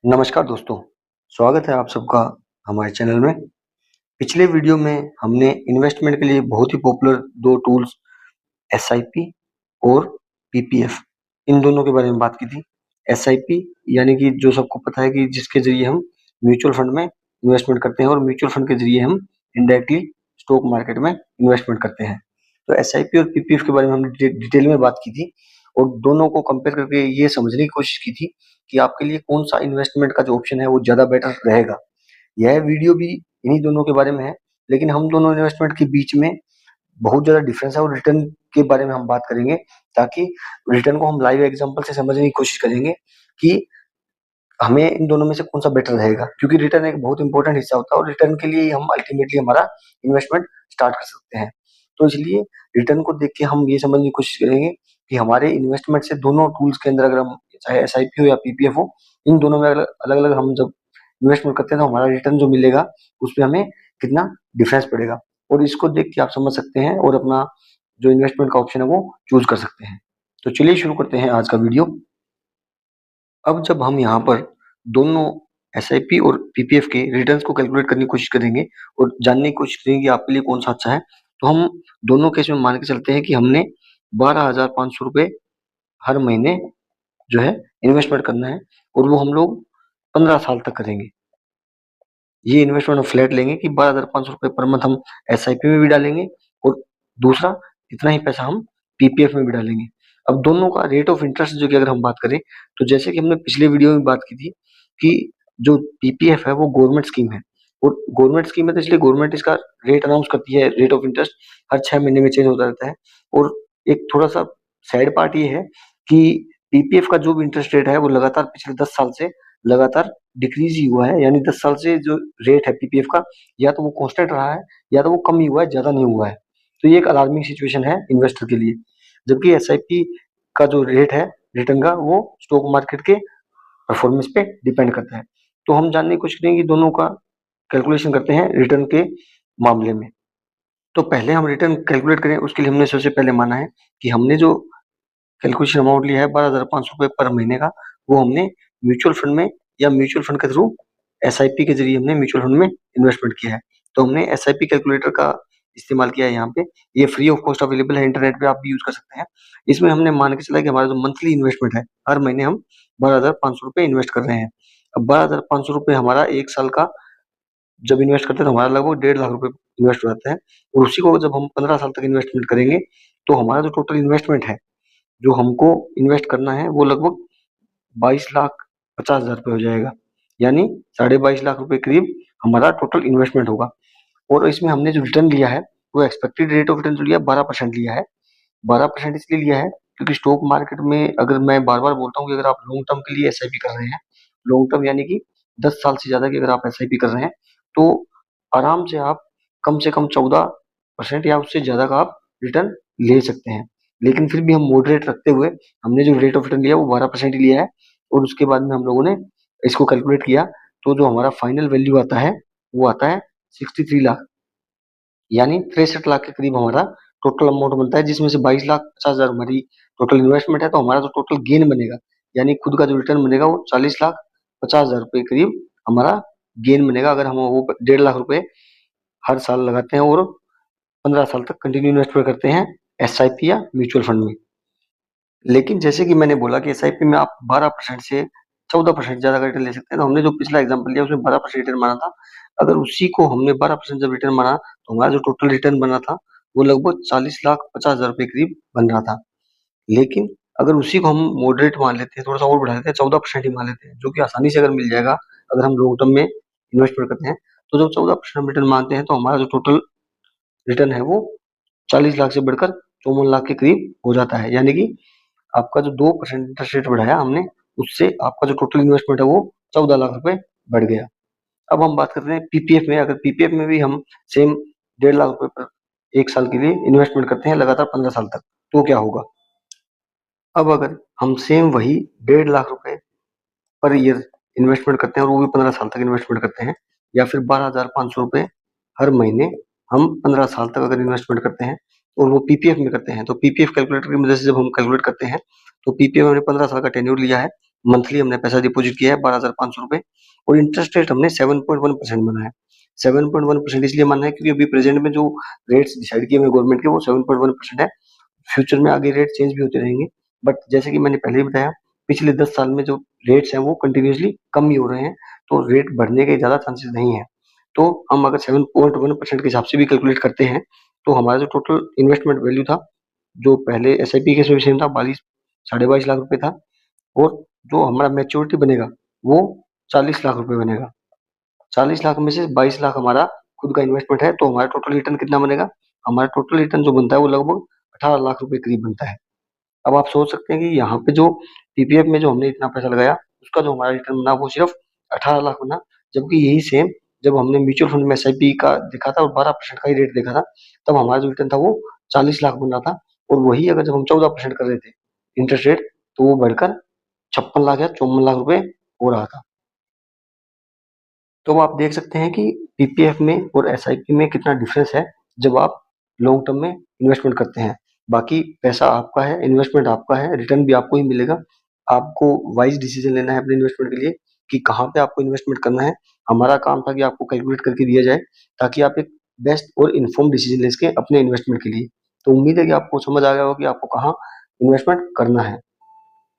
नमस्कार दोस्तों, स्वागत है आप सबका हमारे चैनल में। पिछले वीडियो में हमने इन्वेस्टमेंट के लिए बहुत ही पॉपुलर 2 टूल्स एसआईपी और पीपीएफ इन दोनों के बारे में बात की थी। एसआईपी यानी कि जो सबको पता है कि जिसके ज़रिए हम म्यूचुअल फंड में इन्वेस्टमेंट करते हैं और म्यूचुअल फंड के ज़रिए हम इनडायरेक्टली स्टॉक मार्केट में इन्वेस्टमेंट करते हैं। तो एसआईपी और पीपीएफ के बारे में हमने डिटेल में बात की थी और दोनों को कंपेयर करके ये समझने की कोशिश की थी कि आपके लिए कौन-सा इन्वेस्टमेंट का जो ऑप्शन है वो ज़्यादा बेटर रहेगा। यह वीडियो भी इन्हीं दोनों के बारे में है, लेकिन हम दोनों इन्वेस्टमेंट के बीच में बहुत ज़्यादा डिफरेंस है और रिटर्न के बारे में हम बात करेंगे, ताकि रिटर्न को हम लाइव एग्जांपल से समझने की कोशिश करेंगे कि हमें इन दोनों में से कौन-सा बेटर रहेगा। क्योंकि रिटर्न एक बहुत इंपॉर्टेंट हिस्सा होता है और रिटर्न के लिए ही हम अल्टीमेटली हमारा इन्वेस्टमेंट स्टार्ट कर सकते हैं। तो इसलिए रिटर्न को देख के हम ये समझने की कोशिश करेंगे कि हमारे इन्वेस्टमेंट से दोनों टूल्स के अंदर अगर हम चाहे एसआईपी हो या पीपीएफ हो, इन दोनों में अलग-अलग हम जब इन्वेस्टमेंट करते हैं तो हमारा रिटर्न जो मिलेगा उसमें हमें कितना डिफरेंस पड़ेगा और इसको देख के आप समझ सकते हैं और अपना जो इन्वेस्टमेंट का ऑप्शन है वो चूज़ कर सकते हैं। तो चलिए शुरू करते हैं आज का वीडियो। अब जब हम यहाँ पर दोनों एसआईपी और पीपीएफ के रिटर्न्स को कैलकुलेट करने की कोशिश करेंगे और जानने की कोशिश करेंगे कि आपके लिए कौन-सा अच्छा है, तो हम दोनों केस में मान के चलते हैं कि हमने 12,500 रुपए हर महीने जो है इन्वेस्टमेंट करना है और वो हम लोग 15 साल तक करेंगे। ये इन्वेस्टमेंट हम फ्लैट लेंगे कि 12,500 रुपए पर मंथ हम एसआईपी में भी डालेंगे और दूसरा इतना ही पैसा हम पीपीएफ में भी डालेंगे। अब दोनों का रेट ऑफ इंटरेस्ट जो कि अगर हम बात करें, तो जैसे कि हमने पिछले वीडियो में बात की थी कि जो पीपीएफ है वो गवर्नमेंट स्कीम है और गवर्नमेंट स्कीम है तो इसलिए गवर्नमेंट इसका रेट अनाउंस करती है, रेट ऑफ इंटरेस्ट हर 6 महीने में चेंज होता रहता है। और एक थोड़ा-सा सैड पार्ट ये है कि पीपीएफ का जो भी इंटरेस्ट रेट है वो लगातार पिछले 10 साल से लगातार डिक्रीज़ ही हुआ है, यानी 10 साल से जो रेट है पीपीएफ का या तो वो कांस्टेंट रहा है या तो वो कम ही हुआ है, ज़्यादा नहीं हुआ है। तो ये एक अलार्मिंग सिचुएशन है इन्वेस्टर के लिए। जबकि एसआईपी का जो रेट है रिटर्न का वो स्टॉक मार्केट के परफॉर्मेंस पे डिपेंड करता है। तो हम जानने की कोशिश करेंगे कि दोनों का कैलकुलेशन करते हैं रिटर्न के मामले में। तो पहले हम रिटर्न कैलकुलेट करें उसके लिए हमने सबसे पहले माना है कि हमने जो कैलकुलेशन अमाउंट लिया है 12,500 रुपए पर महीने का, वो हमने म्यूचुअल फंड में या म्यूचुअल फंड के थ्रू एसआईपी के ज़रिए हमने म्यूचुअल फंड में इन्वेस्टमेंट किया है। तो हमने एसआईपी कैलकुलेटर का इस्तेमाल किया है यहाँ पे। ये फ्री ऑफ कॉस्ट अवेलेबल है, इंटरनेट पे आप भी यूज़ कर सकते हैं। इसमें हमने मान के चला कि हमारा जो मंथली इन्वेस्टमेंट है, हर महीने हम 12,500 रुपए इन्वेस्ट कर रहे हैं। अब 12,500 रुपए हमारा 1 साल का जब इन्वेस्ट करते हैं तो हमारा लगभग 1.5 लाख रुपए इन्वेस्ट हो जाता है और उसी को जब हम 15 साल तक इन्वेस्टमेंट करेंगे, तो हमारा जो टोटल इन्वेस्टमेंट है, जो हमको इन्वेस्ट करना है, वो लगभग 22,50,000 रुपए हो जाएगा। यानी साढ़े 22 लाख रुपए करीब हमारा टोटल इन्वेस्टमेंट होगा और इसमें हमने जो रिटर्न लिया है, वो एक्सपेक्टेड रेट ऑफ रिटर्न जो लिया है 12% लिया है। 12% इसलिए लिया है क्योंकि स्टॉक मार्केट में अगर मैं बार-बार बोलता हूँ कि अगर आप लॉन्ग टर्म के लिए एसआईपी कर रहे हैं, लॉन्ग टर्म यानी कि 10 साल से ज़्यादा की अगर आप एसआईपी कर रहे हैं, तो आराम से कम 14% या उससे ज़्यादा का आप रिटर्न ले सकते हैं। लेकिन फिर भी हम मॉडरेट रखते हुए हमने जो रेट ऑफ रिटर्न लिया वो 12% ही लिया है और उसके बाद में हम लोगों ने इसको कैलकुलेट किया, तो जो हमारा फाइनल वैल्यू आता है, वो आता है 63 लाख, यानी 63 लाख के करीब हमारा टोटल अमाउंट बनता है, जिसमें से 22,50,000 हमारी टोटल इन्वेस्टमेंट है, तो हमारा जो टोटल गेन बनेगा, यानी खुद का जो रिटर्न बनेगा वो 40,50,000 रुपए करीब हमारा गेन बनेगा अगर हम वो 1.5 लाख रुपए हर साल लगाते हैं और 15 साल तक कंटिन्यू इन्वेस्टमेंट करते हैं एसआईपी या म्यूचुअल फंड में। लेकिन जैसे कि मैंने बोला कि एसआईपी में आप 12% से 14% ज़्यादा का रिटर्न ले सकते हैं, तो हमने जो पिछला एग्जांपल लिया उसमें 12% रिटर्न माना था। अगर उसी को हमने 12% जब रिटर्न माना, तो हमारा जो टोटल रिटर्न बना था, वो लगभग 40,50,000 रुपए करीब बन रहा था। लेकिन अगर उसी को हम मॉडरेट मान लेते हैं, थोड़ा-सा और बढ़ा देते हैं, 14% ही मान लेते हैं, जो कि आसानी से अगर मिल जाएगा, अगर हम लॉन्ग टर्म में इन्वेस्टमेंट करते हैं, तो जब 14% रिटर्न मानते हैं, तो हमारा जो टोटल रिटर्न है, वो 40 लाख से बढ़कर 54 लाख के करीब हो जाता है। यानी कि आपका जो 2% इंटरेस्ट रेट बढ़ाया हमने, उससे आपका जो टोटल इन्वेस्टमेंट है वो 14 लाख रुपए बढ़ गया। अब हम बात करते हैं पीपीएफ में। अगर पीपीएफ में भी हम सेम 1.5 लाख रुपए पर 1 साल के लिए इन्वेस्टमेंट करते हैं लगातार 15 साल तक, तो क्या होगा? अब अगर हम सेम वही 1.5 लाख रुपए पर ईयर इन्वेस्टमेंट करते हैं और वो भी 15 साल तक इन्वेस्टमेंट करते हैं, या फिर 12,500 रुपए हर महीने हम 15 साल तक अगर इन्वेस्टमेंट करते हैं और वो पीपीएफ में करते हैं, तो पीपीएफ कैलकुलेटर की मदद से जब हम कैलकुलेट करते हैं, तो पीपीएफ हमने 15 साल का टेन्योर लिया है मंथली हमने पैसा डिपॉजिट किया है 12,500 रुपए और इंटरेस्ट रेट हमने 7.1% माना है। 7.1% इसलिए माना है क्योंकि अभी प्रेजेंट में जो रेट्स डिसाइड किए हुए गवर्नमेंट के वो 7.1% है। फ्यूचर में आगे रेट चेंज भी होते रहेंगे, बट जैसे कि मैंने पहले ही बताया, पिछले 10 साल में जो रेट्स हैं वो कंटिन्यूअसली कम ही हो रहे हैं, तो रेट बढ़ने के ज़्यादा चांसेस नहीं है। तो हम अगर 7.1% के हिसाब से भी कैलकुलेट करते हैं, तो हमारा जो टोटल इन्वेस्टमेंट वैल्यू था, जो पहले एसआईपी के सेम था 22 साढ़े 22 लाख रुपए था, और जो हमारा मैच्योरिटी बनेगा वो 40 लाख रुपए बनेगा। 40 लाख में से 22 लाख हमारा खुद का इन्वेस्टमेंट है, तो हमारा टोटल रिटर्न कितना बनेगा? हमारा टोटल रिटर्न जो बनता है वो लगभग 18 लाख रुपए करीब बनता है। अब आप सोच सकते हैं कि यहाँ पे जो पीपीएफ में जो हमने इतना पैसा लगाया, उसका जो हमारा रिटर्न बना वो सिर्फ 18 लाख बना, जबकि यही सेम जब हमने म्यूचुअल फंड में एसआईपी का देखा था और 12% का ही रेट देखा था, तब हमारा जो रिटर्न था वो 40 लाख बन रहा था, और वही अगर जब हम 14% कर रहे थे इंटरेस्ट रेट, तो वो बढ़कर 56 लाख या 54 लाख रुपए हो रहा था। तो आप देख सकते हैं कि पीपीएफ में और एसआईपी में कितना डिफरेंस है जब आप लॉन्ग टर्म में इन्वेस्टमेंट करते हैं। बाकी पैसा आपका है, इन्वेस्टमेंट आपका है, रिटर्न भी आपको ही मिलेगा। आपको वाइज डिसीजन लेना है अपने इन्वेस्टमेंट के लिए कि कहाँ पे आपको इन्वेस्टमेंट करना है। हमारा काम था कि आपको कैलकुलेट करके दिया जाए ताकि आप एक बेस्ट और इन्फॉर्म डिसीजन ले सकें अपने इन्वेस्टमेंट के लिए। तो उम्मीद है कि आपको समझ आ गया होगा कि आपको कहाँ इन्वेस्टमेंट करना है।